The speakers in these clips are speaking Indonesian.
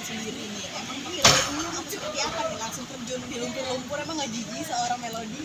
sendiri nih, emang feelingnya seperti apa nih langsung terjun di lumpur-lumpur, emang nggak jijik seorang Melody?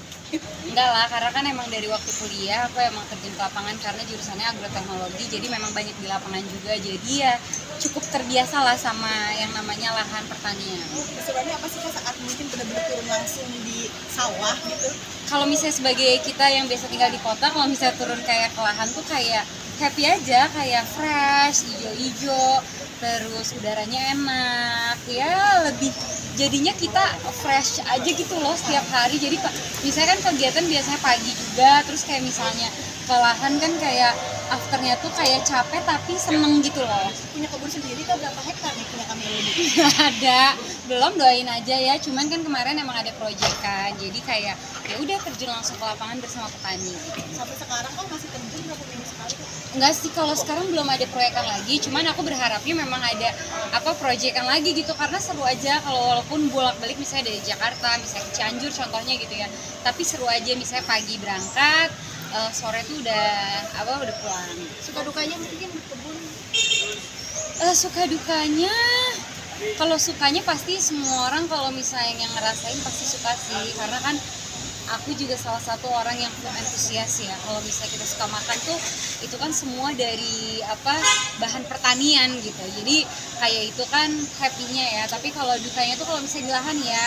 Enggak lah, karena kan emang dari waktu kuliah aku emang terjun ke lapangan karena jurusannya agroteknologi, jadi memang banyak di lapangan juga, jadi ya cukup terbiasa lah sama yang namanya lahan pertanian. Keseruannya apa sih Kak saat mungkin benar-benar turun langsung di sawah gitu? Kalau misalnya sebagai kita yang biasa tinggal di kota, kalau misalnya turun kayak ke lahan tuh kayak happy aja, kayak fresh, ijo-ijo, terus udaranya enak, ya lebih jadinya kita fresh aja gitu loh setiap hari. Jadi misalnya kan kegiatan biasanya pagi juga, terus kayak misalnya ke lahan kan kayak afternya tuh kayak capek tapi seneng gitu loh. Punya kebun sendiri Kak, berapa hektar nih punya Kak Melody? Ada, belum, doain aja ya, cuman kan kemarin emang ada proyekan, jadi kayak ya udah terjun langsung ke lapangan bersama petani gitu. Sampai sekarang kok masih terjun berapa minggu sekali Kak? Enggak sih, kalau sekarang belum ada proyekan lagi, cuman aku berharapnya memang ada proyekan lagi gitu, karena seru aja kalau walaupun bolak-balik misalnya dari Jakarta, misalnya ke Cianjur contohnya gitu ya, tapi seru aja misalnya pagi berangkat, sore tuh udah pulang. Suka dukanya mungkin berkebun? Suka dukanya, kalau sukanya pasti semua orang kalau misalnya yang ngerasain pasti suka sih, karena kan aku juga salah satu orang yang food entusias ya. Kalau misalnya kita suka makan tuh itu kan semua dari bahan pertanian gitu, jadi kayak itu kan happy-nya ya. Tapi kalau dukanya tuh kalau misalnya di lahan ya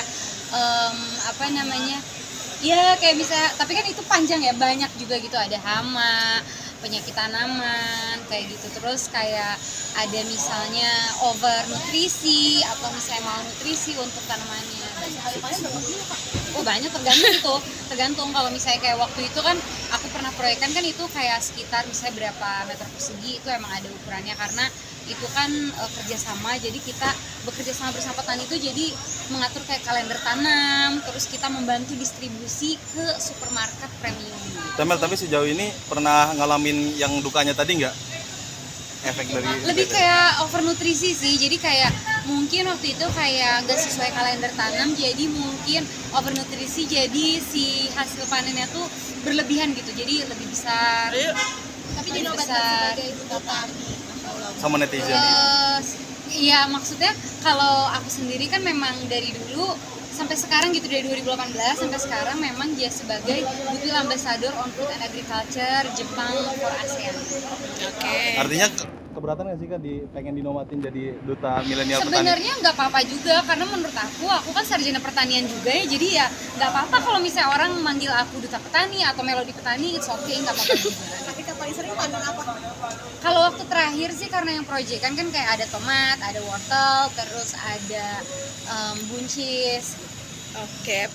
ya kayak bisa, tapi kan itu panjang ya, banyak juga gitu, ada hama, penyakit tanaman kayak gitu, terus kayak ada misalnya over nutrisi atau misalnya malnutrisi untuk tanamannya. Paling berapa kilo Kak? Oh banyak, tergantung kalau misalnya kayak waktu itu kan aku pernah proyekan kan itu kayak sekitar misalnya berapa meter persegi, itu emang ada ukurannya karena itu kan kerjasama, jadi kita bekerja sama bersama petani itu jadi mengatur kayak kalender tanam, terus kita membantu distribusi ke supermarket premium. Temel, tapi sejauh ini pernah ngalamin yang dukanya tadi nggak? Efek dari Lebih kayak overnutrisi sih, jadi kayak mungkin waktu itu kayak gak sesuai kalender tanam, jadi mungkin overnutrisi, jadi si hasil panennya tuh berlebihan gitu, jadi lebih besar. Tapi Lebih dinobatkan besar. sebagai duta tani. sama netizen? Iya, maksudnya kalau aku sendiri kan memang dari dulu sampai sekarang gitu, dari 2018 sampai sekarang memang dia sebagai Goodwill Ambassador on Food and Agriculture Jepang for ASEAN. Artinya keberatan nggak sih Kak pengen dinomatin jadi duta milenial petani? Sebenarnya nggak apa-apa juga, karena menurut aku kan sarjana pertanian juga ya, jadi ya nggak apa-apa kalau misalnya orang manggil aku duta petani atau Melody petani, it's okay, nggak apa-apa juga. Tapi Kak paling sering panen apa? Kalau waktu terakhir sih karena yang proyekan kan kayak ada tomat, ada wortel, terus ada buncis. Oke.